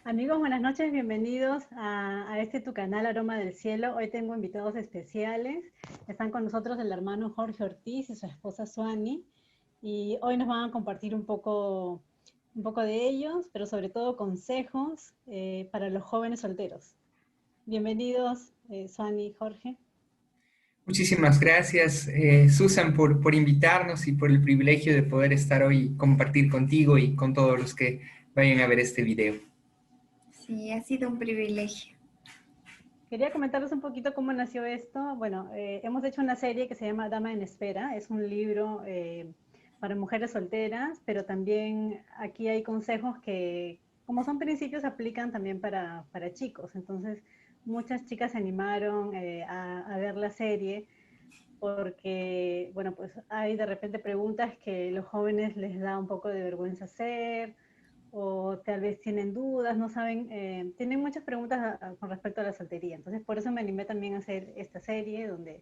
Amigos, buenas noches, bienvenidos a este tu canal Aroma del Cielo. Hoy tengo invitados especiales. Están con nosotros el hermano Jorge Ortiz y su esposa Suani. Y hoy nos van a compartir un poco de ellos, pero sobre todo consejos para los jóvenes solteros. Bienvenidos, Suani y Jorge. Muchísimas gracias, Susan, por invitarnos y por el privilegio de poder estar hoy y compartir contigo y con todos los que vayan a ver este video. Sí, ha sido un privilegio. Quería comentarles un poquito cómo nació esto. Bueno, hemos hecho una serie que se llama Dama en Espera. Es un libro para mujeres solteras, pero también aquí hay consejos que, como son principios, aplican también para chicos. Entonces, muchas chicas se animaron a ver la serie porque, bueno, pues hay de repente preguntas que los jóvenes les da un poco de vergüenza hacer, o tal vez tienen dudas, no saben, tienen muchas preguntas con respecto a la soltería. Entonces, por eso me animé también a hacer esta serie donde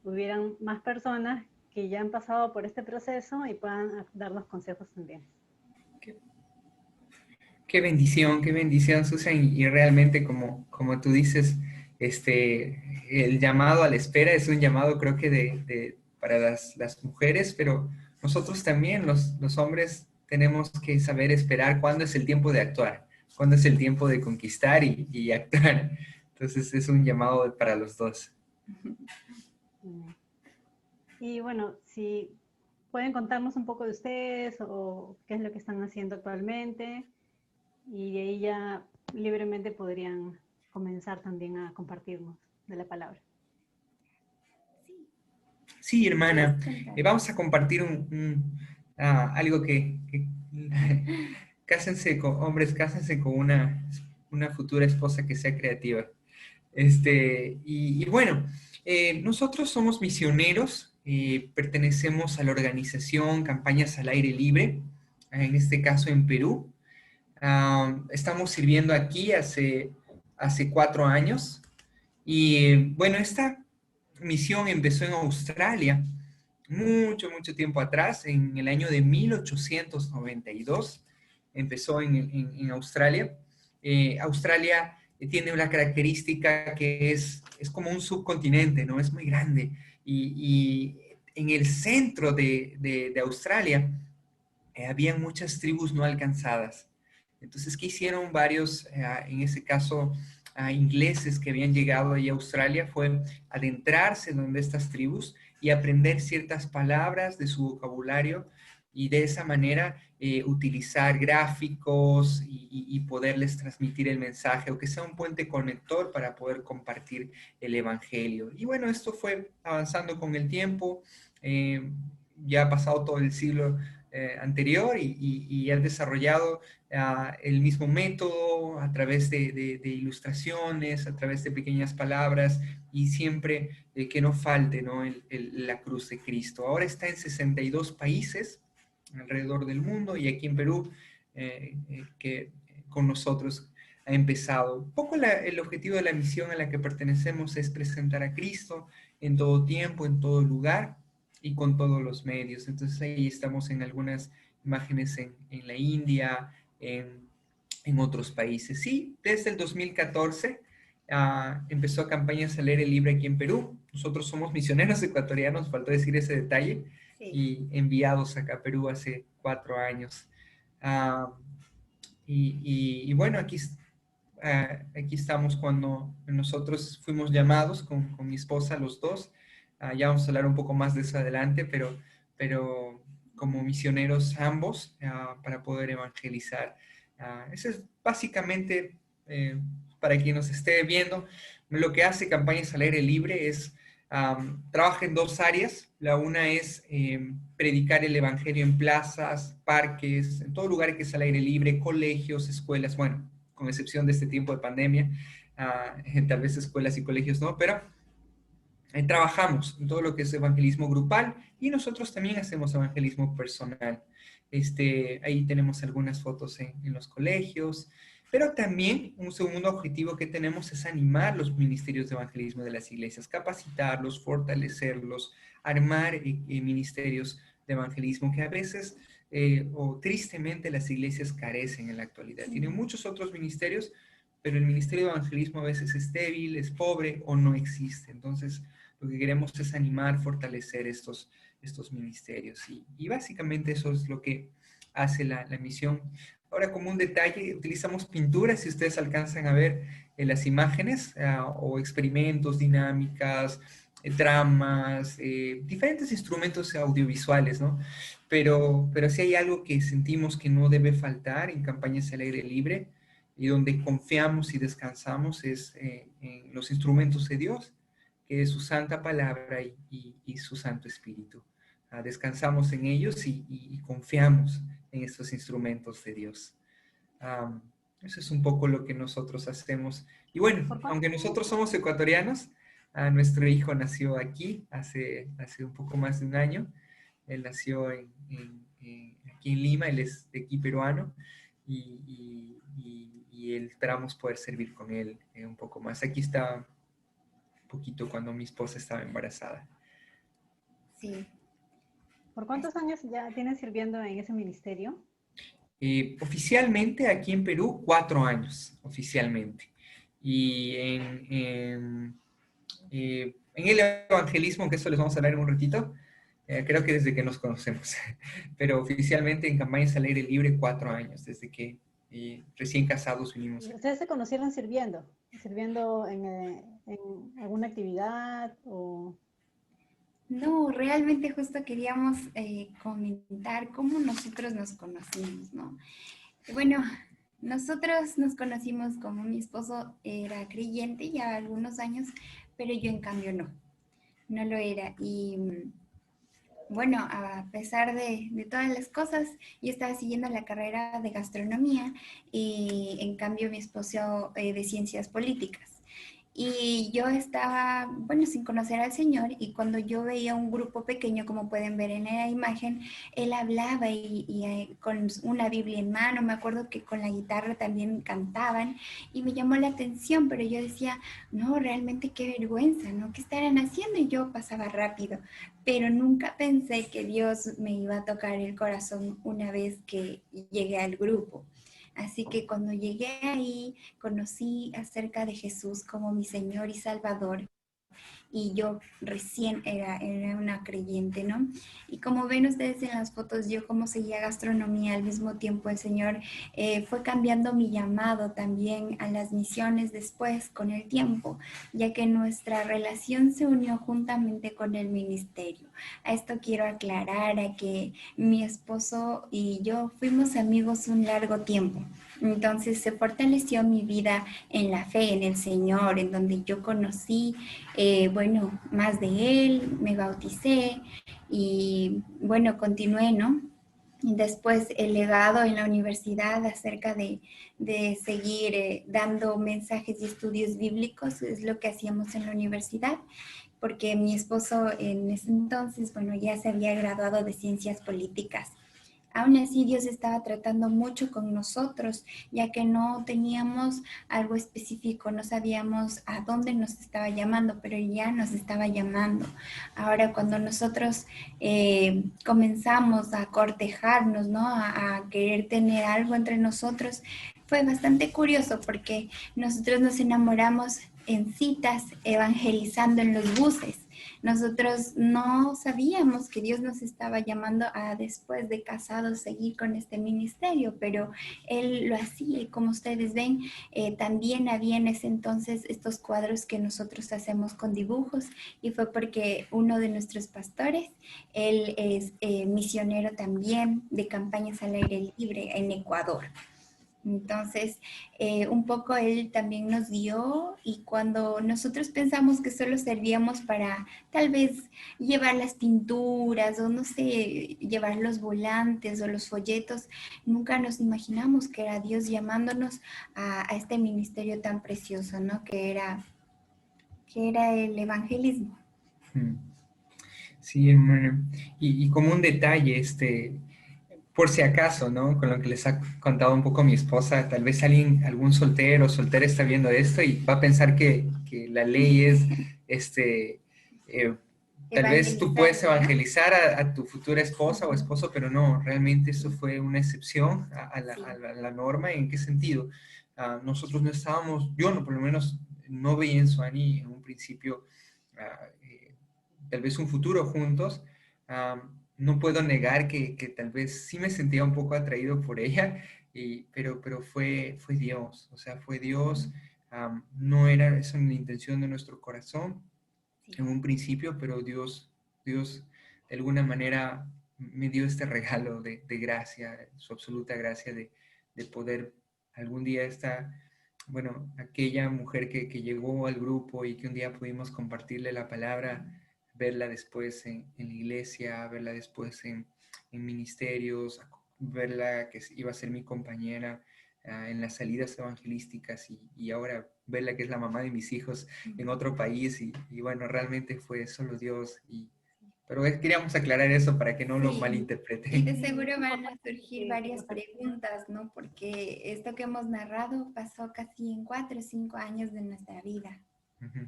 hubieran más personas que ya han pasado por este proceso y puedan darnos consejos también. Qué, qué bendición, Susan, y realmente como tú dices, el llamado a la espera es un llamado creo que para las mujeres, pero nosotros también, los hombres, tenemos que saber esperar cuándo es el tiempo de actuar, cuándo es el tiempo de conquistar y actuar. Entonces es un llamado para los dos. Y bueno, si pueden contarnos un poco de ustedes o qué es lo que están haciendo actualmente, y de ahí ya libremente podrían comenzar también a compartirnos de la palabra. Sí, ¿Puedes hermana, contar? vamos a compartir algo cásense con hombres, cásense con una futura esposa que sea creativa. Y bueno, nosotros somos misioneros, pertenecemos a la organización Campañas al Aire Libre, en este caso en Perú. Estamos sirviendo aquí hace 4 años. Y bueno, esta misión empezó en Australia mucho tiempo atrás, en el año de 1892, empezó en Australia. Australia tiene una característica que es como un subcontinente, ¿no? Es muy grande. Y en el centro de Australia habían muchas tribus no alcanzadas. Entonces, ¿qué hicieron varios, en ese caso, ingleses que habían llegado ahí a Australia? Fue adentrarse donde estas tribus y aprender ciertas palabras de su vocabulario y de esa manera utilizar gráficos y poderles transmitir el mensaje o que sea un puente conector para poder compartir el evangelio. Y bueno, esto fue avanzando con el tiempo. Ya ha pasado todo el siglo anterior y han desarrollado el mismo método a través de ilustraciones, a través de pequeñas palabras y siempre que no falte, ¿no? La cruz de Cristo. Ahora está en 62 países alrededor del mundo y aquí en Perú, que con nosotros ha empezado. Un poco el objetivo de la misión a la que pertenecemos es presentar a Cristo en todo tiempo, en todo lugar y con todos los medios. Entonces ahí estamos en algunas imágenes en la India, en otros países. Sí, desde el 2014 empezó Campañas al Aire Libre aquí en Perú. Nosotros somos misioneros ecuatorianos, faltó decir ese detalle, Sí. y enviados acá a Perú hace 4 años. Ah, y bueno, aquí estamos cuando nosotros fuimos llamados con mi esposa, los dos. Ya vamos a hablar un poco más de eso adelante, pero como misioneros ambos, para poder evangelizar. Eso es básicamente, para quien nos esté viendo, lo que hace Campañas al Aire Libre es, trabaja en dos áreas. La una es predicar el evangelio en plazas, parques, en todo lugar que es al aire libre, colegios, escuelas, bueno, con excepción de este tiempo de pandemia, tal vez escuelas y colegios no, pero trabajamos en todo lo que es evangelismo grupal y nosotros también hacemos evangelismo personal. Ahí tenemos algunas fotos en los colegios, pero también un segundo objetivo que tenemos es animar los ministerios de evangelismo de las iglesias, capacitarlos, fortalecerlos, armar ministerios de evangelismo que a veces o tristemente las iglesias carecen en la actualidad. Tienen muchos otros ministerios, pero el ministerio de evangelismo a veces es débil, es pobre o no existe. Entonces, lo que queremos es animar, fortalecer estos ministerios. Y básicamente eso es lo que hace la misión. Ahora, como un detalle, utilizamos pinturas, si ustedes alcanzan a ver las imágenes, o experimentos, dinámicas, dramas, diferentes instrumentos audiovisuales, ¿no? Pero si hay algo que sentimos que no debe faltar en campañas al aire libre y donde confiamos y descansamos es en los instrumentos de Dios, que es su santa palabra y su Santo Espíritu. Descansamos en ellos y confiamos en estos instrumentos de Dios. Eso es un poco lo que nosotros hacemos. Y bueno, aunque nosotros somos ecuatorianos, nuestro hijo nació aquí hace un poco más de un año. Él nació aquí en Lima, él es de aquí peruano y esperamos poder servir con él un poco más. Aquí está un poquito cuando mi esposa estaba embarazada. Sí. ¿Por cuántos años ya tienes sirviendo en ese ministerio? Oficialmente aquí en Perú, 4 años, oficialmente. Y en el evangelismo, que eso les vamos a hablar en un ratito, creo que desde que nos conocemos, pero oficialmente en campañas al aire libre 4 años, desde que recién casados vinimos. ¿Ustedes se conocieron sirviendo? ¿Sirviendo en alguna actividad o...? No, realmente justo queríamos comentar cómo nosotros nos conocimos, ¿no? Bueno, nosotros nos conocimos como mi esposo era creyente ya algunos años, pero yo en cambio no lo era. Y bueno, a pesar de todas las cosas, yo estaba siguiendo la carrera de gastronomía y en cambio mi esposo de ciencias políticas. Y yo estaba, bueno, sin conocer al Señor, y cuando yo veía un grupo pequeño, como pueden ver en la imagen, él hablaba y con una Biblia en mano, me acuerdo que con la guitarra también cantaban, y me llamó la atención, pero yo decía, no, realmente qué vergüenza, ¿no? ¿Qué estarán haciendo? Y yo pasaba rápido, pero nunca pensé que Dios me iba a tocar el corazón una vez que llegué al grupo. Así que cuando llegué ahí, conocí acerca de Jesús como mi Señor y Salvador. Y yo recién era una creyente, ¿no? Y como ven ustedes en las fotos, yo como seguía gastronomía al mismo tiempo, el Señor fue cambiando mi llamado también a las misiones después con el tiempo, ya que nuestra relación se unió juntamente con el ministerio. A esto quiero aclarar a que mi esposo y yo fuimos amigos un largo tiempo. Entonces se fortaleció mi vida en la fe, en el Señor, en donde yo conocí, bueno, más de Él, me bauticé y bueno, continué, ¿no? Y después el legado en la universidad acerca de seguir dando mensajes y estudios bíblicos es lo que hacíamos en la universidad, porque mi esposo en ese entonces, bueno, ya se había graduado de ciencias políticas. Aún así, Dios estaba tratando mucho con nosotros, ya que no teníamos algo específico, no sabíamos a dónde nos estaba llamando, pero ya nos estaba llamando. Ahora, cuando nosotros comenzamos a cortejarnos, ¿no? A querer tener algo entre nosotros, fue bastante curioso porque nosotros nos enamoramos en citas, evangelizando en los buses. Nosotros no sabíamos que Dios nos estaba llamando a después de casados seguir con este ministerio, pero Él lo hacía y como ustedes ven, también había en ese entonces estos cuadros que nosotros hacemos con dibujos y fue porque uno de nuestros pastores, él es misionero también de campañas al aire libre en Ecuador. Entonces, un poco él también nos dio y cuando nosotros pensamos que solo servíamos para tal vez llevar las pinturas o no sé, llevar los volantes o los folletos, nunca nos imaginamos que era Dios llamándonos a este ministerio tan precioso, ¿no? Que era el evangelismo. Sí, hermano. Y como un detalle, por si acaso, ¿no? Con lo que les ha contado un poco mi esposa, tal vez algún soltero o soltera está viendo esto y va a pensar que la ley es, tal vez tú puedes ¿no? evangelizar a tu futura esposa o esposo, pero no, realmente eso fue una excepción Sí. a la norma. ¿En qué sentido? Nosotros no estábamos, yo no, por lo menos no veía en Suani en un principio tal vez un futuro juntos. No puedo negar que tal vez sí me sentía un poco atraído por ella, pero fue Dios, o sea, fue Dios. No era esa la intención de nuestro corazón Sí. en un principio, pero Dios de alguna manera me dio este regalo de gracia, su absoluta gracia de poder algún día bueno, aquella mujer que llegó al grupo y que un día pudimos compartirle la palabra, verla después en la iglesia, verla después en ministerios, verla que iba a ser mi compañera en las salidas evangelísticas y ahora verla que es la mamá de mis hijos en otro país y bueno, realmente fue solo Dios. Pero queríamos aclarar eso para que no lo Sí, y de malinterpreten. seguro van a surgir varias preguntas, ¿no? Porque esto que hemos narrado pasó casi en 4 o 5 años de nuestra vida. Ujú.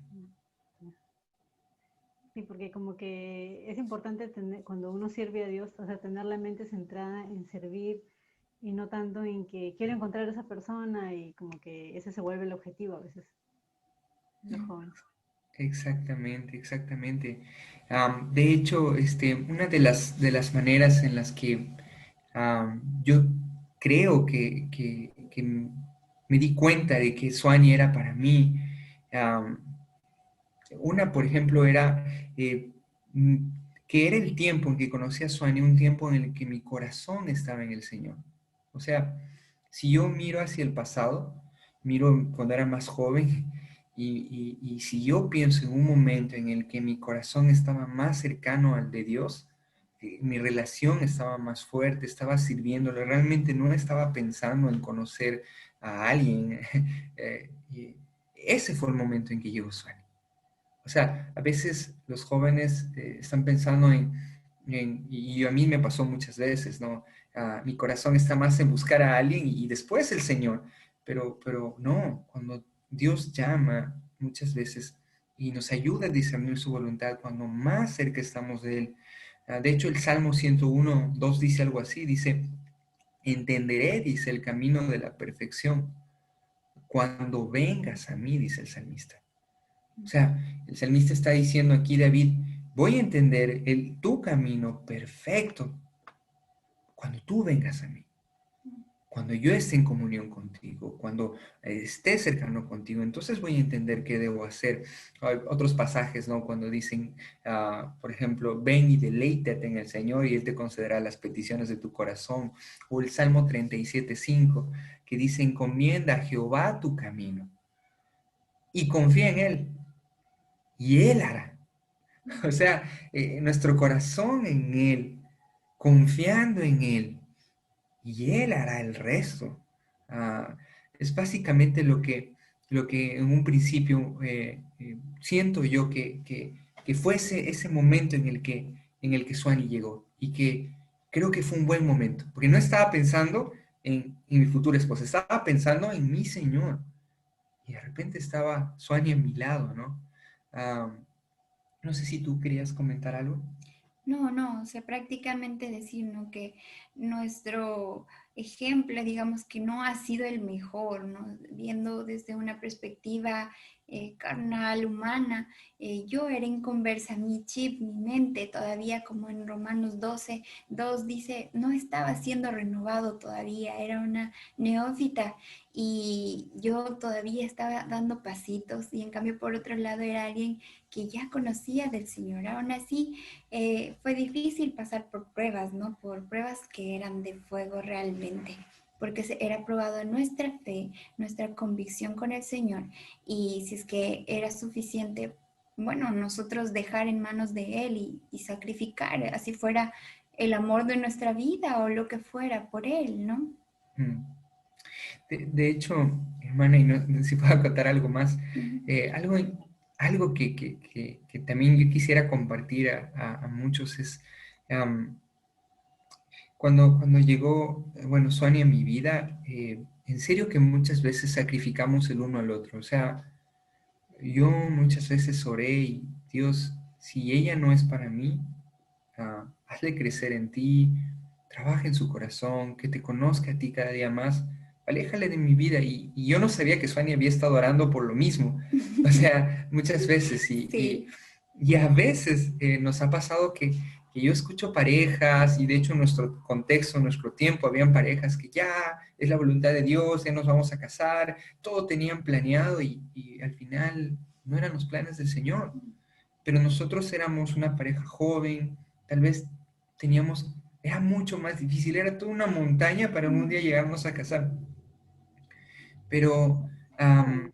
Sí, porque como que es importante tener, cuando uno sirve a Dios, o sea, tener la mente centrada en servir y no tanto en que quiero encontrar a esa persona y como que ese se vuelve el objetivo a veces, los jóvenes. Exactamente, exactamente. De hecho, una de las maneras en las que yo creo que me di cuenta de que Suani era para mí, am, una, por ejemplo, era eh, mm, que era el tiempo en que conocí a Suani, un tiempo en el que mi corazón estaba en el Señor. O sea, si yo miro hacia el pasado, miro cuando era más joven, y si yo pienso en un momento en el que mi corazón estaba más cercano al de Dios, mi relación estaba más fuerte, estaba sirviéndole, realmente no estaba pensando en conocer a alguien. Y ese fue el momento en que llegó Suani. O sea, a veces los jóvenes están pensando y a mí me pasó muchas veces, ¿no? Mi corazón está más en buscar a alguien y después el Señor, pero no, cuando Dios llama muchas veces y nos ayuda a discernir su voluntad, cuando más cerca estamos de Él. De hecho, el Salmo 101, 2 dice algo así, dice, entenderé, dice, el camino de la perfección, cuando vengas a mí, dice el salmista. O sea, el salmista está diciendo aquí, David, voy a entender tu camino perfecto cuando tú vengas a mí, cuando yo esté en comunión contigo, cuando esté cercano contigo, entonces voy a entender qué debo hacer. Hay otros pasajes, ¿no? Cuando dicen, por ejemplo, ven y deleítate en el Señor y Él te concederá las peticiones de tu corazón. O el Salmo 37:5, que dice, encomienda a Jehová tu camino y confía en Él y Él hará. O sea, nuestro corazón en Él, confiando en Él, y Él hará el resto. Ah, es básicamente lo que en un principio siento yo que fue ese momento en el que Suani llegó y que creo que fue un buen momento, porque no estaba pensando en mi futura esposa, estaba pensando en mi Señor. Y de repente estaba Suani a mi lado, ¿no? Ah, no sé si tú querías comentar algo. No, no, o sea, prácticamente decir, ¿no? Que nuestro ejemplo, digamos que no ha sido el mejor, ¿no? Viendo desde una perspectiva carnal, humana, yo era inconversa, mi chip, mi mente, todavía como en Romanos 12:2 dice, no estaba siendo renovado todavía, era una neófita y yo todavía estaba dando pasitos y en cambio por otro lado era alguien que ya conocía del Señor. Aún así, fue difícil pasar por pruebas, ¿no? Por pruebas que eran de fuego realmente, porque era probado nuestra fe, nuestra convicción con el Señor, y si es que era suficiente, bueno, nosotros dejar en manos de Él y sacrificar, así fuera el amor de nuestra vida o lo que fuera por Él, ¿no? Mm. De hecho, hermana, y no sé si puedo acotar algo más, Ujú. algo, algo que también yo quisiera compartir a muchos es, am, cuando llegó, bueno, Suani a mi vida, en serio que muchas veces sacrificamos el uno al otro. O sea, yo muchas veces oré y Dios, si ella no es para mí, hazle crecer en ti, trabaja en su corazón, que te conozca a ti cada día más, aléjale de mi vida. Y yo no sabía que Suani había estado orando por lo mismo, o sea, muchas veces, Sí. y a veces nos ha pasado que yo escucho parejas, y de hecho en nuestro contexto, en nuestro tiempo, habían parejas que ya es la voluntad de Dios, ya nos vamos a casar, todo tenían planeado y al final no eran los planes del Señor. Pero nosotros éramos una pareja joven, tal vez teníamos, era mucho más difícil, era toda una montaña para un día llegarnos a casar. Pero Wow.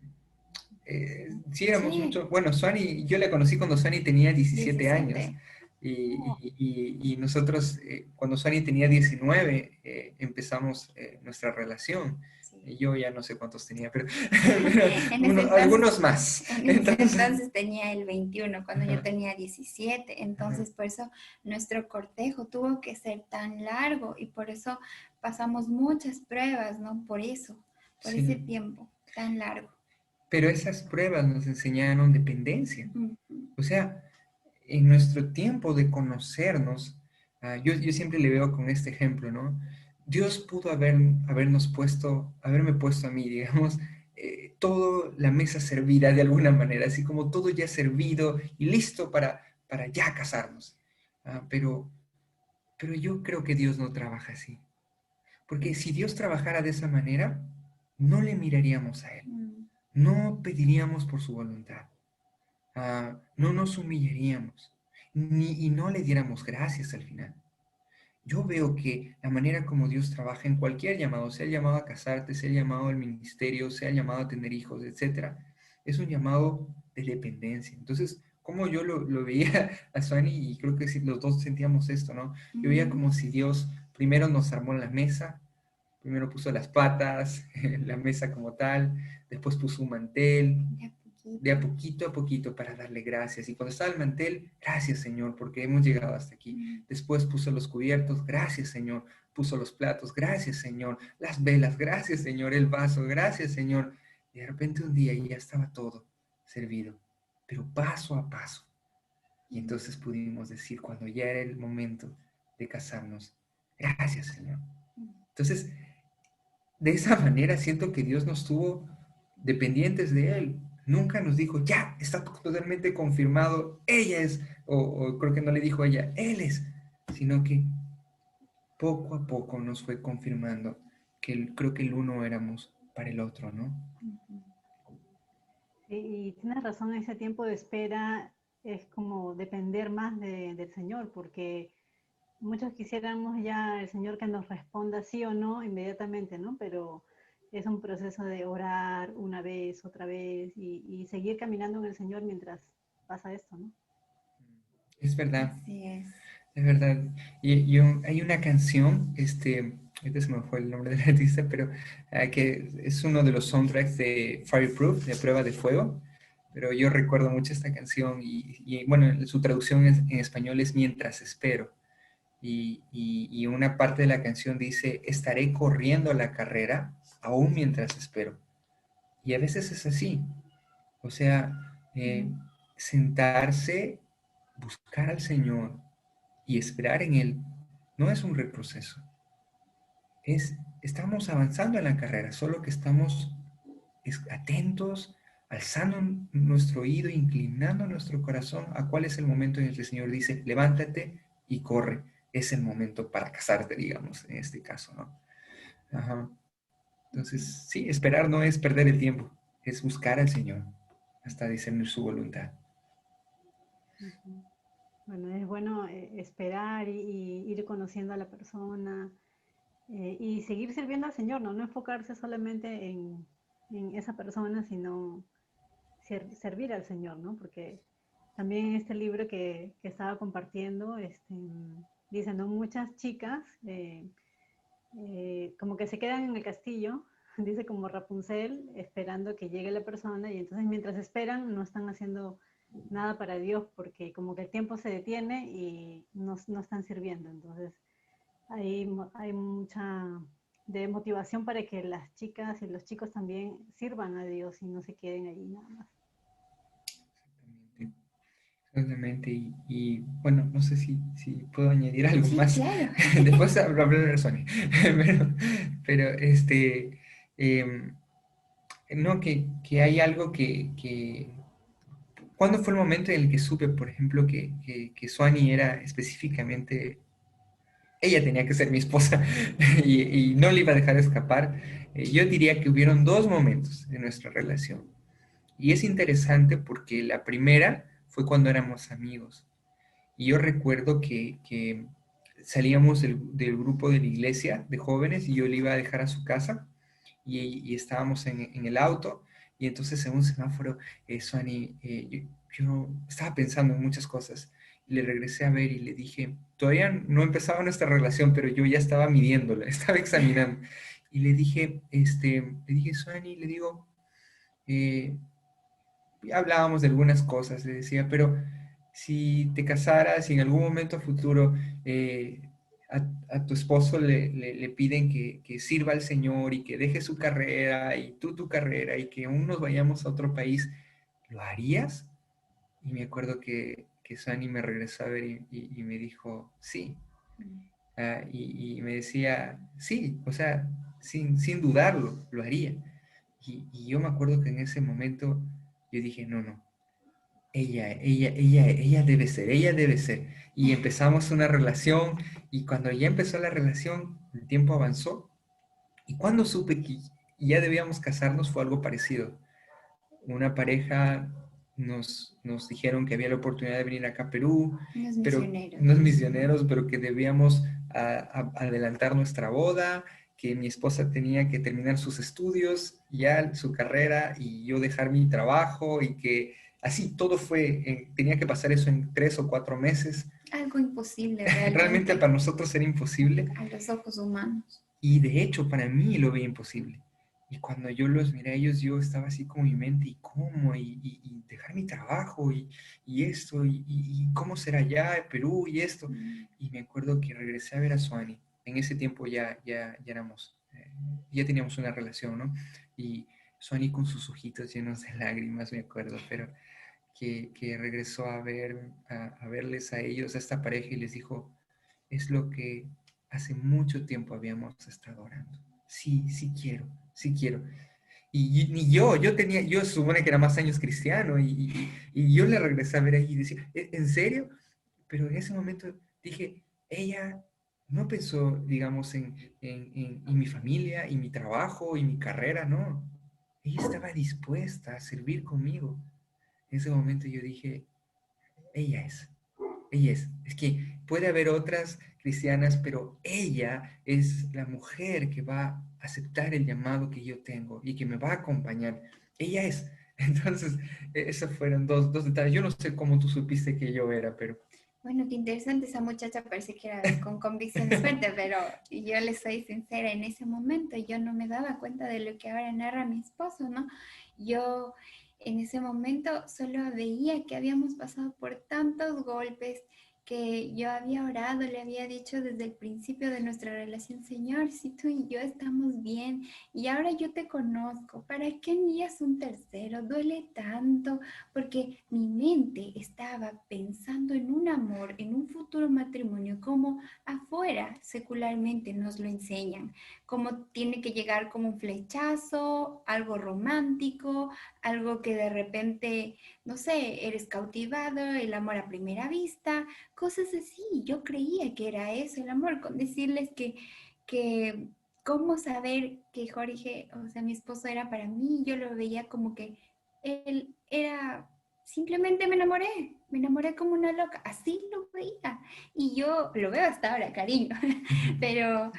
sí éramos Sí, mucho, bueno, Suani, yo la conocí cuando Suani tenía 17 años 17. Oh, y nosotros cuando Suani tenía 19 empezamos nuestra relación. Sí. Y yo ya no sé cuántos tenía, pero, En ese entonces, algunos más. en ese Entonces, entonces tenía el 21 cuando yo ajá, tenía 17. ajá, Entonces, por eso nuestro cortejo tuvo que ser tan largo y por eso pasamos muchas pruebas, ¿no? Por ese sí. tiempo tan largo. Pero esas pruebas nos enseñaron dependencia. Ujú. O sea, en nuestro tiempo de conocernos, yo siempre le veo con este ejemplo, ¿no? Dios pudo haberme puesto a mí, digamos, todo la mesa servida de alguna manera, así como todo ya servido y listo para ya casarnos. Pero yo creo que Dios no trabaja así. Porque si Dios trabajara de esa manera, no le miraríamos a Él, Mm. no pediríamos por su voluntad, no nos humillaríamos y no le diéramos gracias al final. Yo veo que la manera como Dios trabaja en cualquier llamado, sea el llamado a casarte, sea el llamado al ministerio, sea el llamado a tener hijos, etcétera, es un llamado de dependencia. Entonces, como yo lo veía a Suani, y creo que sí, los dos sentíamos esto, ¿no? Yo veía Ujú. como si Dios primero nos armó la mesa, primero puso las patas, la mesa como tal, después puso un mantel, De a de poquito. a poquito para darle gracias. Y cuando estaba el mantel, gracias Señor, porque hemos llegado hasta aquí. Mm. Después puso los cubiertos, gracias Señor. Puso los platos, gracias Señor. Las velas, gracias Señor. El vaso, gracias Señor. Y de repente un día ya estaba todo servido, pero paso a paso. Y entonces pudimos decir, cuando ya era el momento de casarnos, gracias Señor. Entonces, de esa manera siento que Dios nos tuvo dependientes de Él. Nunca nos dijo, ya, está totalmente confirmado, ella es, o creo que no le dijo a ella, Él es, sino que poco a poco nos fue confirmando que creo que el uno éramos para el otro, ¿no? Ujú. sí, y tienes razón, ese tiempo de espera es como depender más del Señor, porque muchos quisiéramos ya el Señor que nos responda sí o no inmediatamente, ¿no? Pero es un proceso de orar una vez, otra vez y seguir caminando en el Señor mientras pasa esto, ¿no? Es verdad, Así es. es verdad. Hay una canción, ahorita se me fue el nombre del artista, pero que es uno de los soundtracks de Fireproof, de Prueba de Fuego. Pero yo recuerdo mucho esta canción bueno, su traducción en español es Mientras espero. Y una parte de la canción dice, estaré corriendo la carrera aún mientras espero. Y a veces es así. O sea, Mm. sentarse, buscar al Señor y esperar en Él no es un retroceso. Estamos avanzando en la carrera, solo que estamos atentos, alzando nuestro oído, inclinando nuestro corazón a cuál es el momento en el que el Señor dice, levántate y corre. Es el momento para casarte, digamos, en este caso, ¿no? Ajá. Entonces, sí, esperar no es perder el tiempo, es buscar al Señor hasta discernir su voluntad. Ujú. Bueno, es bueno esperar y ir conociendo a la persona y seguir sirviendo al Señor, ¿no? No enfocarse solamente en esa persona, sino servir al Señor, ¿no? Porque también en este libro que estaba compartiendo, dice, ¿no? Muchas chicas como que se quedan en el castillo, dice como Rapunzel, esperando que llegue la persona y entonces mientras esperan no están haciendo nada para Dios porque como que el tiempo se detiene y no están sirviendo. Entonces hay mucha de motivación para que las chicas y los chicos también sirvan a Dios y no se queden ahí nada más. Exactamente. Totalmente. Bueno, no sé si puedo añadir algo Sí, más. claro. Después hablaré de Sony. Pero, pero em, no, que hay algo ¿Cuándo fue el momento en el que supe, por ejemplo, que Suani era específicamente, ella tenía que ser mi esposa y no le iba a dejar escapar? Yo diría que hubieron dos momentos en nuestra relación. Y es interesante porque la primera fue cuando éramos amigos. Y yo recuerdo que salíamos del grupo de la iglesia de jóvenes y yo le iba a dejar a su casa y estábamos en el auto y entonces en un semáforo, Suani, yo estaba pensando en muchas cosas y le regresé a ver y le dije, todavía no empezaba nuestra relación, pero yo ya estaba midiéndola, estaba examinando. Y le dije, Suani, le digo, eh, hablábamos de algunas cosas, le decía, pero si te casaras y en algún momento futuro eh, a tu esposo le piden que sirva al Señor y que deje su carrera y tú tu carrera y que aún nos vayamos a otro país, ¿lo harías? Y me acuerdo que Sani me regresó a ver y me dijo, sí. Y me decía, sí, o sea, sin dudarlo, lo haría. Y yo me acuerdo que en ese momento yo dije, no, no, ella debe ser, ella debe ser. Y empezamos una relación y cuando ya empezó la relación, el tiempo avanzó y cuando supe que ya debíamos casarnos fue algo parecido. Una pareja nos dijeron que había la oportunidad de venir acá a Perú, Unos pero misioneros. unos misioneros, pero que debíamos adelantar nuestra boda, que mi esposa tenía que terminar sus estudios, ya su carrera, y yo dejar mi trabajo, y que así todo tenía que pasar eso en 3 o 4 meses. Algo imposible Realmente realmente para nosotros era imposible. a los ojos humanos. Y de hecho, para mí lo veía imposible. Y cuando yo los miré a ellos, yo estaba así con mi mente, ¿y cómo? Y dejar mi trabajo, y esto, y cómo será allá en Perú, y esto. Mm. Y me acuerdo que regresé a ver a Suani. En ese tiempo ya teníamos una relación, ¿no? Y Suani con sus ojitos llenos de lágrimas, me acuerdo, pero que regresó a verles a ellos, a esta pareja, y les dijo, es lo que hace mucho tiempo habíamos estado orando. Sí, sí quiero, sí quiero. Ni yo supone que era más años cristiano y yo le regresé a ver ahí y decía, ¿en serio? Pero en ese momento dije, ella no pensó, digamos, en mi familia y mi trabajo y mi carrera, no. Ella estaba dispuesta a servir conmigo. En ese momento yo dije, ella es. Ella es. Es que puede haber otras cristianas, pero ella es la mujer que va a aceptar el llamado que yo tengo y que me va a acompañar. Ella es. Entonces, esos fueron dos detalles. Yo no sé cómo tú supiste que yo era, pero... Bueno, qué interesante, esa muchacha parece que era con convicciones fuertes, pero yo le soy sincera, en ese momento yo no me daba cuenta de lo que ahora narra mi esposo, ¿no? Yo en ese momento solo veía que habíamos pasado por tantos golpes, que yo había orado, le había dicho desde el principio de nuestra relación, Señor, si tú y yo estamos bien y ahora yo te conozco, ¿para qué envías un tercero? Duele tanto, porque mi mente estaba pensando en un amor, en un futuro matrimonio, como afuera secularmente nos lo enseñan, como tiene que llegar como un flechazo, algo romántico, algo que de repente, no sé, eres cautivado, el amor a primera vista, cosas así. Yo creía que era eso el amor, con decirles que cómo saber que Jorge, o sea, mi esposo era para mí, yo lo veía como que él era, simplemente me enamoré como una loca, así lo veía. Y yo lo veo hasta ahora, cariño, pero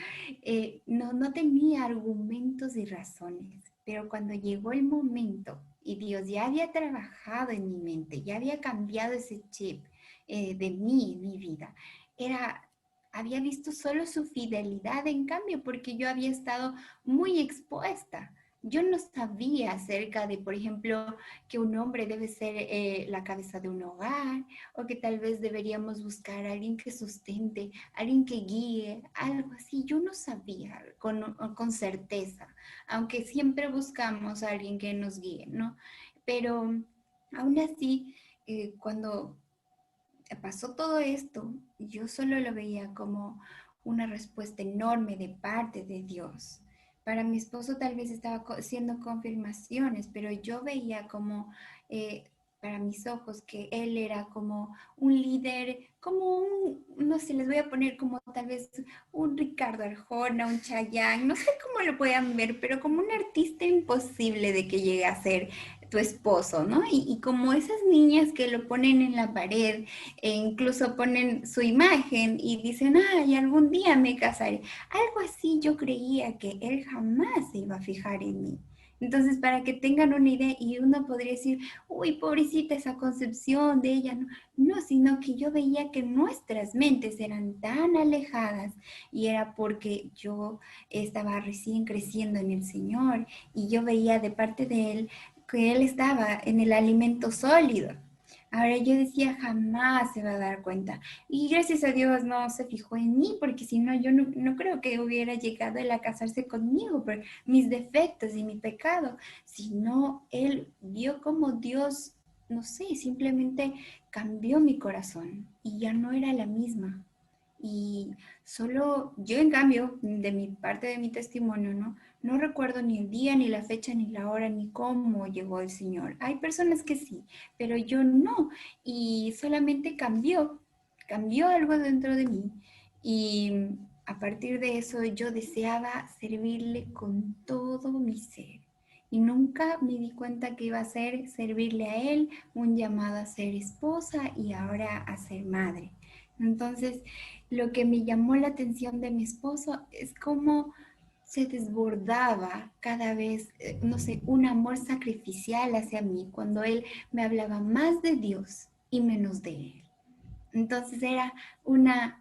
no tenía argumentos y razones. Pero cuando llegó el momento y Dios ya había trabajado en mi mente, ya había cambiado ese chip de mí, en mi vida, era había visto solo su fidelidad en cambio, porque yo había estado muy expuesta. Yo no sabía acerca de, por ejemplo, que un hombre debe ser la cabeza de un hogar o que tal vez deberíamos buscar a alguien que sustente, alguien que guíe, algo así. Yo no sabía con certeza, aunque siempre buscamos a alguien que nos guíe, ¿no? Pero aún así, cuando pasó todo esto, yo solo lo veía como una respuesta enorme de parte de Dios. Para mi esposo tal vez estaba haciendo confirmaciones, pero yo veía como, eh, para mis ojos, que él era como un líder, como un, no sé, les voy a poner como tal vez un Ricardo Arjona, un Chayanne, no sé cómo lo puedan ver, pero como un artista imposible de que llegue a ser tu esposo, ¿no? Y como esas niñas que lo ponen en la pared e incluso ponen su imagen y dicen, ay, algún día me casaré. Algo así yo creía que él jamás se iba a fijar en mí. Entonces, para que tengan una idea, y uno podría decir, uy, pobrecita esa concepción de ella, no, no, sino que yo veía que nuestras mentes eran tan alejadas y era porque yo estaba recién creciendo en el Señor y yo veía de parte de Él que Él estaba en el alimento sólido. Ahora yo decía, jamás se va a dar cuenta. Y gracias a Dios no se fijó en mí, porque si no, yo no creo que hubiera llegado él a casarse conmigo por mis defectos y mi pecado, sino él vio como Dios, no sé, simplemente cambió mi corazón y ya no era la misma. Y solo yo, en cambio, de mi parte de mi testimonio, ¿no? No recuerdo ni el día, ni la fecha, ni la hora, ni cómo llegó el Señor. Hay personas que sí, pero yo no. Y solamente cambió algo dentro de mí. Y a partir de eso yo deseaba servirle con todo mi ser. Y nunca me di cuenta que iba a ser servirle a él, un llamado a ser esposa y ahora a ser madre. Entonces, lo que me llamó la atención de mi esposo es cómo se desbordaba cada vez, no sé, un amor sacrificial hacia mí cuando él me hablaba más de Dios y menos de él. Entonces era una,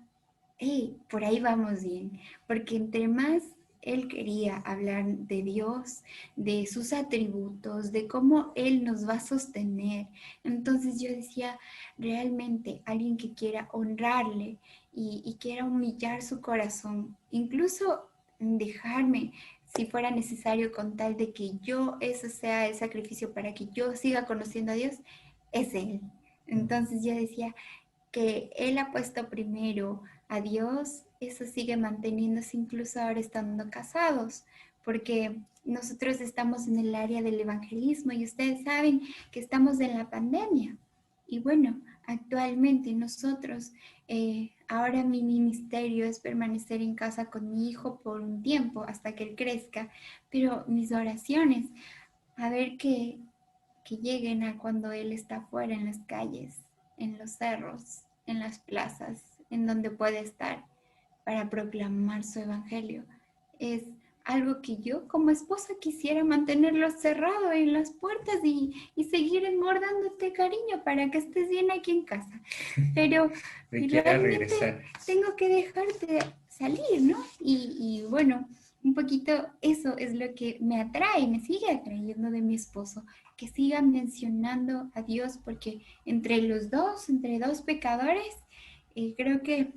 hey, por ahí vamos bien, porque entre más él quería hablar de Dios, de sus atributos, de cómo Él nos va a sostener. Entonces yo decía, realmente alguien que quiera honrarle y quiera humillar su corazón, incluso dejarme si fuera necesario con tal de que yo, eso sea el sacrificio para que yo siga conociendo a Dios, es Él. Entonces yo decía, que Él ha puesto primero a Dios, eso sigue manteniéndose incluso ahora estando casados, porque nosotros estamos en el área del evangelismo y ustedes saben que estamos en la pandemia. Y bueno, actualmente nosotros, ahora mi ministerio es permanecer en casa con mi hijo por un tiempo hasta que él crezca, pero mis oraciones, a ver que lleguen a cuando Él está fuera en las calles, en los cerros, en las plazas, en donde puede estar para proclamar su evangelio. Es algo que yo como esposa quisiera mantenerlo cerrado en las puertas y seguir engordándote cariño para que estés bien aquí en casa. Pero Requiere realmente regresar. tengo que dejarte salir, ¿no? Y bueno, un poquito eso es lo que me atrae, me sigue atrayendo de mi esposo, que siga mencionando a Dios, porque entre los dos, entre dos pecadores, creo que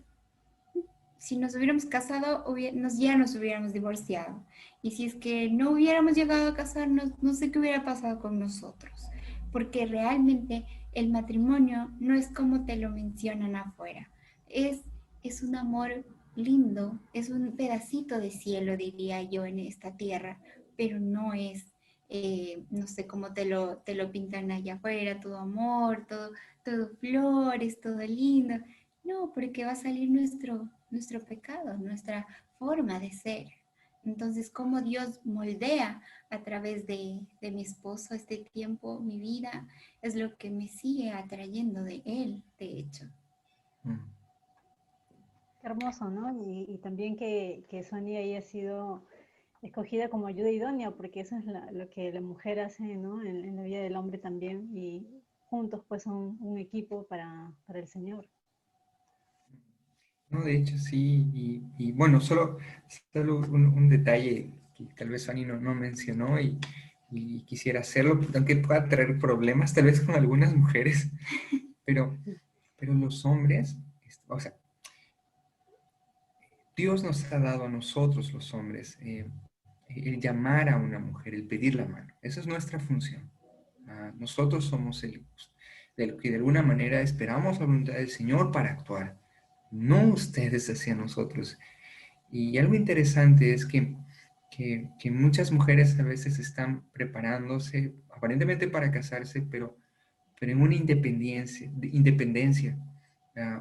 si nos hubiéramos casado, ya nos hubiéramos divorciado. Y si es que no hubiéramos llegado a casarnos, no sé qué hubiera pasado con nosotros. Porque realmente el matrimonio no es como te lo mencionan afuera. Es, es un amor lindo, es un pedacito de cielo, diría yo, en esta tierra, pero no es, no sé cómo te lo pintan allá afuera, todo amor, todo flores, todo lindo. No, porque va a salir nuestro pecado, nuestra forma de ser. Entonces, cómo Dios moldea a través de mi esposo este tiempo, mi vida, es lo que me sigue atrayendo de él, de hecho. Mm. Qué hermoso, ¿no? Y también que Sonia haya sido escogida como ayuda idónea, porque eso es lo que la mujer hace, ¿no? En la vida del hombre también, y juntos pues son un equipo para el Señor. No, de hecho sí, y bueno, solo un detalle que tal vez Fanny no mencionó y quisiera hacerlo, aunque pueda traer problemas tal vez con algunas mujeres, pero, pero los hombres, o sea, Dios nos ha dado a nosotros los hombres el llamar a una mujer, el pedir la mano, esa es nuestra función. Nosotros somos electos. de lo que de alguna manera esperamos la voluntad del Señor para actuar, no ustedes hacia nosotros. Y algo interesante es que muchas mujeres a veces están preparándose aparentemente para casarse, pero en una independencia.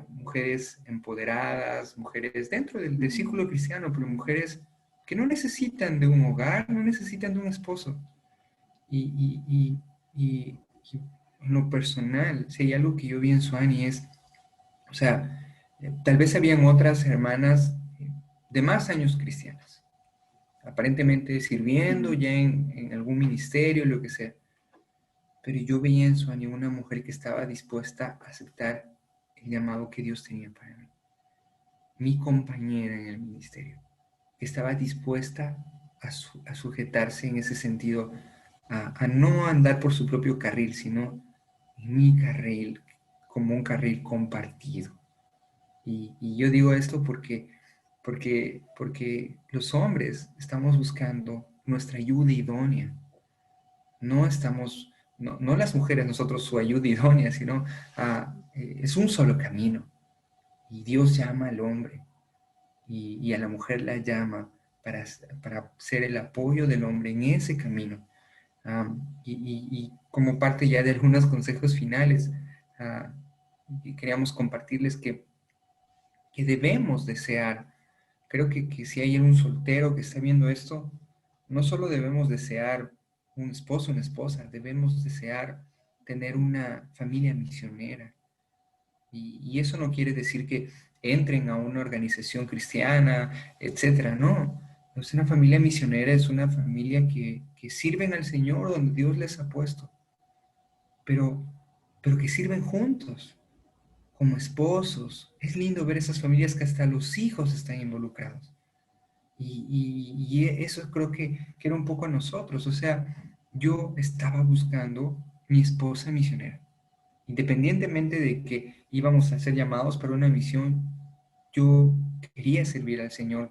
Mujeres empoderadas, mujeres dentro del círculo cristiano, pero mujeres que no necesitan de un hogar, no necesitan de un esposo. Y en lo personal, si hay algo que yo vi en Suani es, o sea, tal vez habían otras hermanas de más años cristianas, aparentemente sirviendo ya en algún ministerio, lo que sea. Pero yo veía en Suani una mujer que estaba dispuesta a aceptar el llamado que Dios tenía para mí. Mi compañera en el ministerio, que estaba dispuesta a sujetarse en ese sentido, a no andar por su propio carril, sino en mi carril, como un carril compartido. Y yo digo esto porque los hombres estamos buscando nuestra ayuda idónea. No estamos, no las mujeres, nosotros su ayuda idónea, sino es un solo camino. Y Dios llama al hombre y a la mujer la llama para ser el apoyo del hombre en ese camino. Y como parte ya de algunos consejos finales, ah, queríamos compartirles que debemos desear. Creo que si hay un soltero que está viendo esto, no solo debemos desear un esposo, una esposa, debemos desear tener una familia misionera. Y eso no quiere decir que entren a una organización cristiana, etcétera, no. Es una familia misionera, es una familia que sirven al Señor donde Dios les ha puesto, pero, pero que sirven juntos como esposos. Es lindo ver esas familias que hasta los hijos están involucrados. Y eso creo que era un poco a nosotros. O sea, yo estaba buscando mi esposa misionera. Independientemente de que íbamos a ser llamados para una misión, yo quería servir al Señor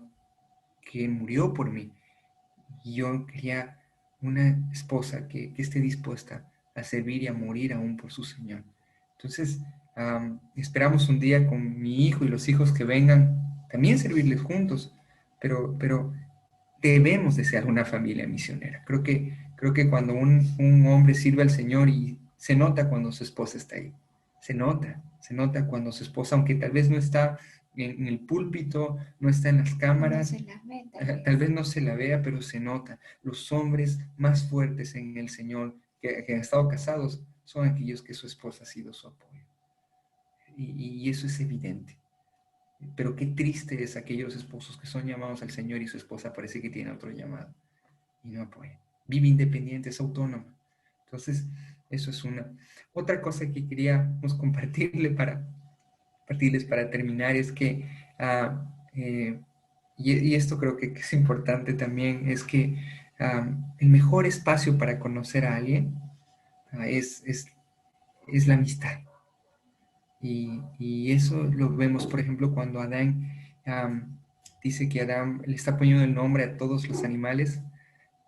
que murió por mí. Y yo quería una esposa que esté dispuesta a servir y a morir aún por su Señor. Entonces, esperamos un día con mi hijo y los hijos que vengan, también servirles juntos, pero debemos desear una familia misionera. Creo que cuando un hombre sirve al Señor y se nota cuando su esposa está ahí, se nota cuando su esposa, aunque tal vez no está en el púlpito, no está en las cámaras, No se la ve, tal vez no se la vea, pero se nota. Los hombres más fuertes en el Señor que han estado casados son aquellos que su esposa ha sido su apoyo. Y eso es evidente. Pero qué triste es aquellos esposos que son llamados al Señor y su esposa parece que tiene otro llamado y no apoya. Vive independiente, es autónoma. Entonces, eso es una. Otra cosa que queríamos compartirles para terminar es que, y esto creo que es importante también, es que el mejor espacio para conocer a alguien es la amistad. Y eso lo vemos, por ejemplo, cuando Adán dice que Adán le está poniendo el nombre a todos los animales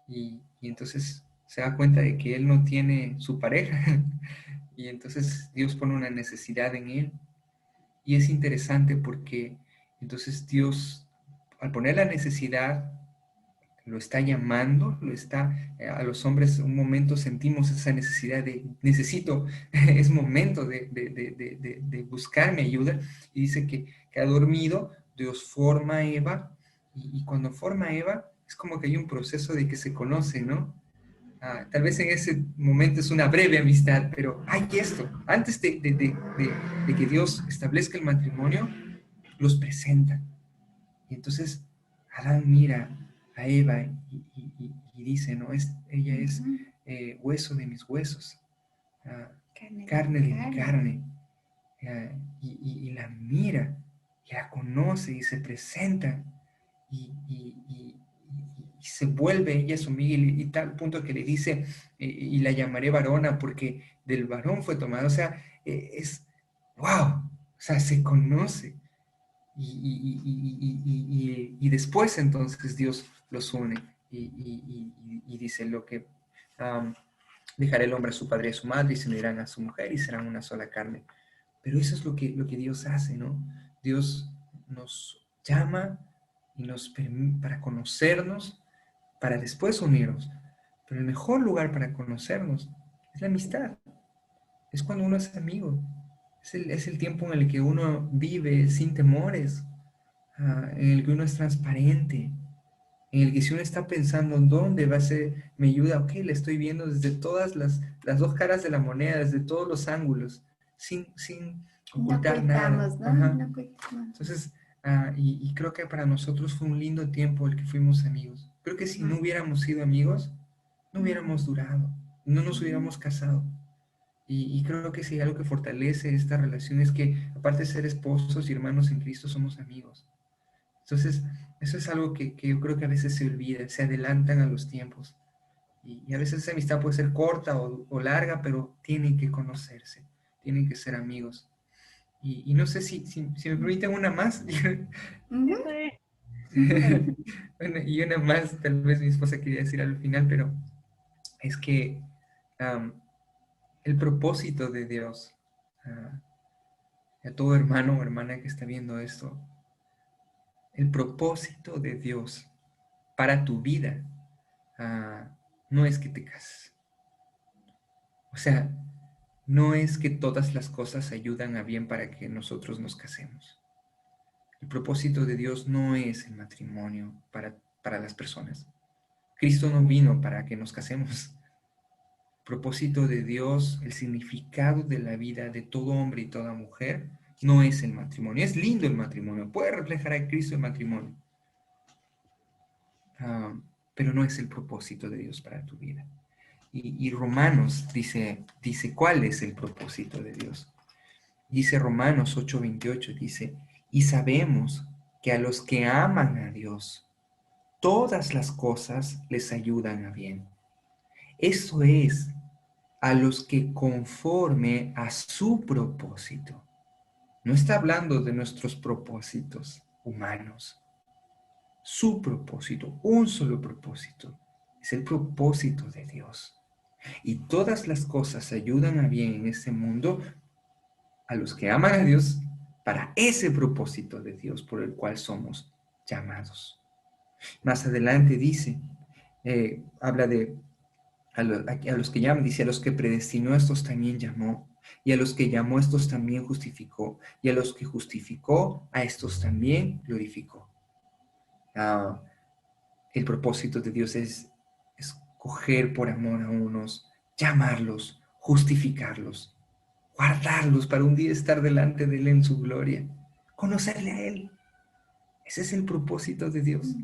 y entonces se da cuenta de que él no tiene su pareja y entonces Dios pone una necesidad en él. Y es interesante porque entonces Dios, al poner la necesidad, lo está llamando, a los hombres un momento sentimos esa necesidad de, necesito, es momento de buscar mi ayuda, y dice que ha dormido, Dios forma a Eva, y cuando forma a Eva, es como que hay un proceso de que se conoce, ¿no? Tal vez en ese momento es una breve amistad, pero hay esto, antes de que Dios establezca el matrimonio, los presenta. Y entonces Adán mira a Eva y dice, ¿no? Ella es hueso de mis huesos, carne de mi carne. Y la mira, y la conoce y se presenta y se vuelve ella su amiga y tal punto que le dice, y la llamaré varona porque del varón fue tomada. O sea, wow, o sea, se conoce. Y después entonces Dios los une y dice lo que Dejará el hombre a su padre y a su madre y se unirán a su mujer y serán una sola carne. Pero eso es lo que Dios hace, ¿no? Dios nos llama y nos permite para conocernos, para después unirnos. Pero el mejor lugar para conocernos es la amistad. Es cuando uno es amigo. Es el tiempo en el que uno vive sin temores, en el que uno es transparente, en el que si uno está pensando en dónde va a ser, me ayuda, ok, le estoy viendo desde todas las dos caras de la moneda, desde todos los ángulos, sin No ocultar nada. ocultamos, ¿no? Ajá. No ocultamos. Entonces, y creo que para nosotros fue un lindo tiempo el que fuimos amigos. Creo que si no hubiéramos sido amigos, no hubiéramos durado, no nos hubiéramos casado. Y creo que sí, algo que fortalece esta relación es que, aparte de ser esposos y hermanos en Cristo, somos amigos. Entonces, eso es algo que yo creo que a veces se olvida, se adelantan a los tiempos. Y a veces esa amistad puede ser corta o larga, pero tienen que conocerse, tienen que ser amigos. Y no sé si me permiten una más. Ujú. Bueno, y una más, tal vez mi esposa quería decir al final, pero es que am, el propósito de Dios, ah, a todo hermano o hermana que está viendo esto, el propósito de Dios para tu vida no es que te cases. O sea, no es que todas las cosas ayudan a bien para que nosotros nos casemos. El propósito de Dios no es el matrimonio para las personas. Cristo no vino para que nos casemos. El propósito de Dios, el significado de la vida de todo hombre y toda mujer, no es el matrimonio. Es lindo el matrimonio, puede reflejar a Cristo el matrimonio, pero no es el propósito de Dios para tu vida. Y Romanos dice cuál es el propósito de Dios. Dice Romanos 8:28, dice, y sabemos que a los que aman a Dios, todas las cosas les ayudan a bien. Eso es, a los que conforme a su propósito. No está hablando de nuestros propósitos humanos. Su propósito, un solo propósito, es el propósito de Dios. Y todas las cosas ayudan a bien en este mundo a los que aman a Dios para ese propósito de Dios por el cual somos llamados. Más adelante dice, habla de a los que llaman, dice, a los que predestinó estos también llamó, y a los que llamó estos también justificó, y a los que justificó a estos también glorificó. El propósito de Dios es escoger por amor a unos, llamarlos, justificarlos, guardarlos para un día estar delante de Él en su gloria, conocerle a Él. Ese es el propósito de Dios.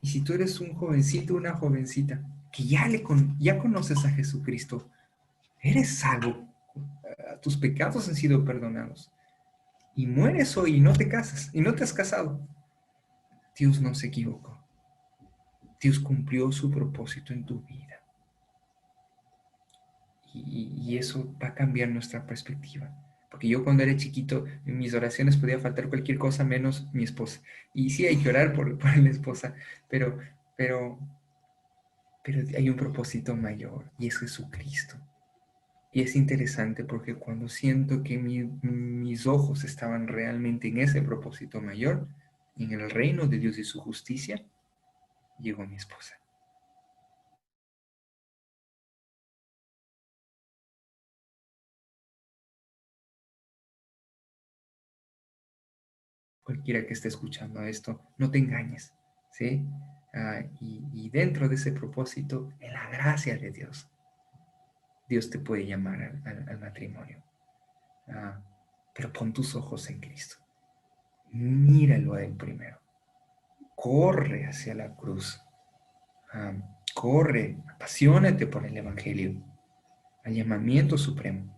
Y si tú eres un jovencito, una jovencita, que ya conoces a Jesucristo, eres salvo, tus pecados han sido perdonados, y mueres hoy y no te casas, y no te has casado, Dios no se equivocó. Dios cumplió su propósito en tu vida. Y eso va a cambiar nuestra perspectiva. Porque yo cuando era chiquito, en mis oraciones podía faltar cualquier cosa menos mi esposa. Y sí hay que orar por la esposa, pero, pero, pero hay un propósito mayor y es Jesucristo. Y es interesante porque cuando siento que mis ojos estaban realmente en ese propósito mayor, en el reino de Dios y su justicia, llegó mi esposa. Cualquiera que esté escuchando esto, no te engañes, ¿sí? Y dentro de ese propósito, en la gracia de Dios, Dios te puede llamar al matrimonio. Pero pon tus ojos en Cristo. Míralo a Él primero. Corre hacia la cruz. Corre, apasionate por el Evangelio, al llamamiento supremo.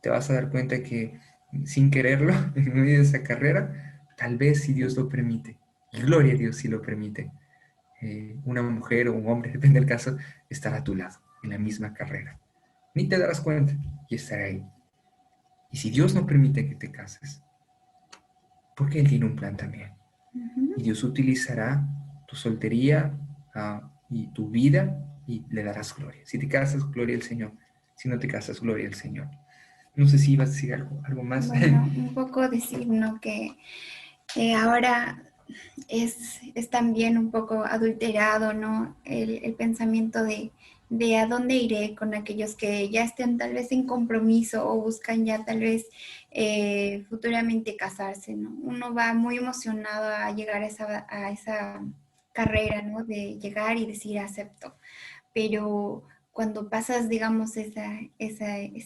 Te vas a dar cuenta que sin quererlo, en medio de esa carrera, tal vez si Dios lo permite, y gloria a Dios si lo permite, una mujer o un hombre, depende del caso, estará a tu lado en la misma carrera. Ni te darás cuenta y estará ahí. Y si Dios no permite que te cases, porque Él tiene un plan también. Y Dios utilizará tu soltería y tu vida y le darás gloria. Si te casas, gloria al Señor. Si no te casas, gloria al Señor. No sé si ibas a decir algo más. Bueno, un poco decir, ¿no? Que ahora es también un poco adulterado, ¿no? El pensamiento de a dónde iré con aquellos que ya estén tal vez en compromiso o buscan ya tal vez futuramente casarse, ¿no? Uno va muy emocionado a llegar a esa carrera, ¿no? De llegar y decir acepto, pero cuando pasas, digamos, ese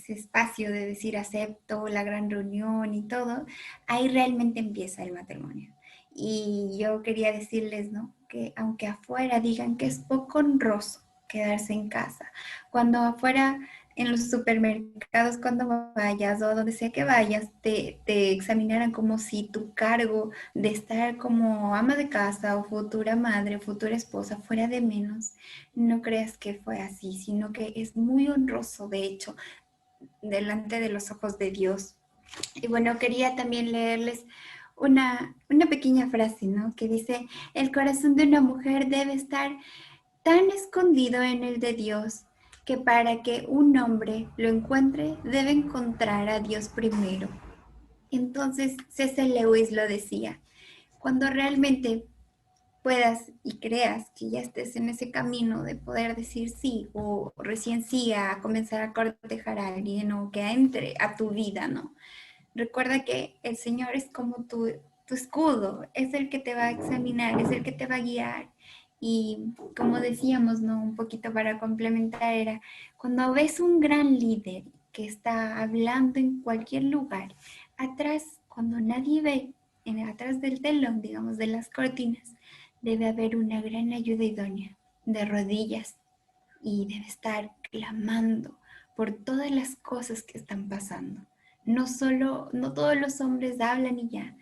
espacio de decir acepto, la gran reunión y todo, ahí realmente empieza el matrimonio. Y yo quería decirles, ¿no? Que aunque afuera digan que es poco honroso quedarse en casa, cuando afuera en los supermercados, cuando vayas o donde sea que vayas, te examinaran como si tu cargo de estar como ama de casa o futura madre o futura esposa fuera de menos, no creas que fue así, sino que es muy honroso, de hecho, delante de los ojos de Dios. Y bueno, quería también leerles una pequeña frase, ¿no? Que dice, el corazón de una mujer debe estar tan escondido en el de Dios que para que un hombre lo encuentre debe encontrar a Dios primero. Entonces, C.S. Lewis lo decía, cuando realmente puedas y creas que ya estés en ese camino de poder decir sí o recién sí a comenzar a cortejar a alguien o que entre a tu vida, ¿no? Recuerda que el Señor es como tu escudo, es el que te va a examinar, es el que te va a guiar. Y como decíamos, ¿no? Un poquito para complementar era, cuando ves un gran líder que está hablando en cualquier lugar, atrás, cuando nadie ve, atrás del telón, digamos, de las cortinas, debe haber una gran ayuda idónea, de rodillas, y debe estar clamando por todas las cosas que están pasando. No todos los hombres hablan y ya.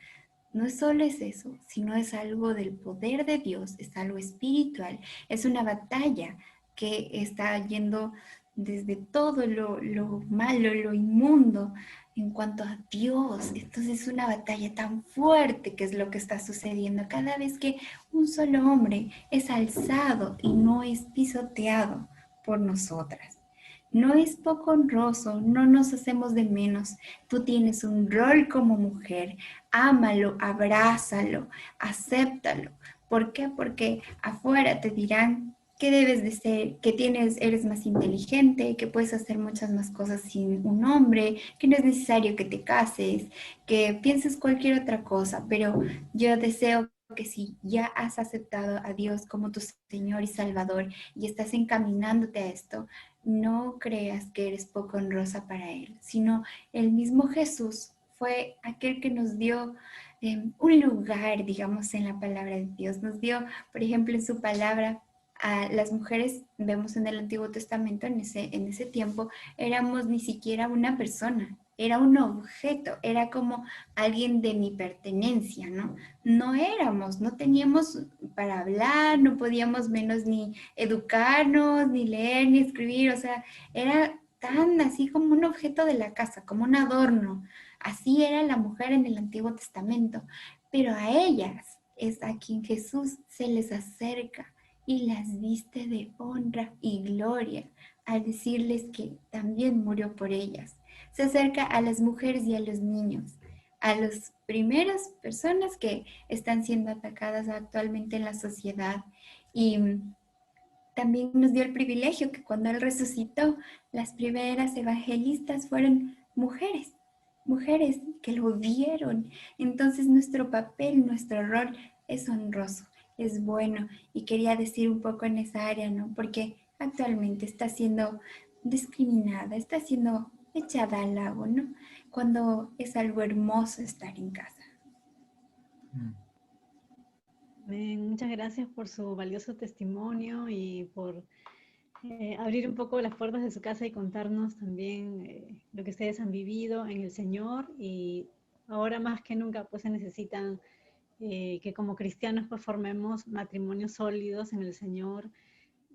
No solo es eso, sino es algo del poder de Dios, es algo espiritual, es una batalla que está yendo desde todo lo malo, lo inmundo en cuanto a Dios. Entonces es una batalla tan fuerte que es lo que está sucediendo cada vez que un solo hombre es alzado y no es pisoteado por nosotras. No es poco honroso, no nos hacemos de menos. Tú tienes un rol como mujer, ámalo, abrázalo, acéptalo. ¿Por qué? Porque afuera te dirán que debes de ser, que eres más inteligente, que puedes hacer muchas más cosas sin un hombre, que no es necesario que te cases, que pienses cualquier otra cosa, pero yo deseo que si ya has aceptado a Dios como tu Señor y Salvador y estás encaminándote a esto, no creas que eres poco honrosa para Él, sino el mismo Jesús fue aquel que nos dio un lugar, digamos, en la palabra de Dios. Nos dio, por ejemplo, en su palabra, a las mujeres, vemos en el Antiguo Testamento, en ese tiempo, éramos ni siquiera una persona, era un objeto, era como alguien de mi pertenencia, ¿no? No éramos, no teníamos para hablar, no podíamos menos ni educarnos, ni leer, ni escribir, o sea, era tan así como un objeto de la casa, como un adorno. Así era la mujer en el Antiguo Testamento, pero a ellas es a quien Jesús se les acerca y las viste de honra y gloria al decirles que también murió por ellas. Se acerca a las mujeres y a los niños, a las primeras personas que están siendo atacadas actualmente en la sociedad y también nos dio el privilegio que cuando Él resucitó, las primeras evangelistas fueron mujeres, mujeres que lo vieron. Entonces nuestro papel, nuestro rol es honroso, es bueno. Y quería decir un poco en esa área, ¿no? Porque actualmente está siendo discriminada, está siendo echada al lago, ¿no? Cuando es algo hermoso estar en casa. Muchas gracias por su valioso testimonio y por abrir un poco las puertas de su casa y contarnos también lo que ustedes han vivido en el Señor y ahora más que nunca pues se necesitan que como cristianos pues formemos matrimonios sólidos en el Señor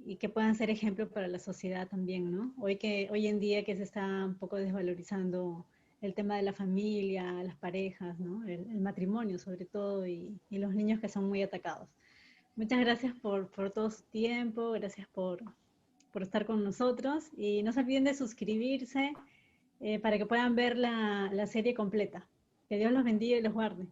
y que puedan ser ejemplo para la sociedad también, ¿no? Hoy en día que se está un poco desvalorizando el tema de la familia, las parejas, ¿no? El matrimonio sobre todo y los niños que son muy atacados. Muchas gracias por todo su tiempo, gracias por estar con nosotros y no se olviden de suscribirse para que puedan ver la serie completa. Que Dios los bendiga y los guarde.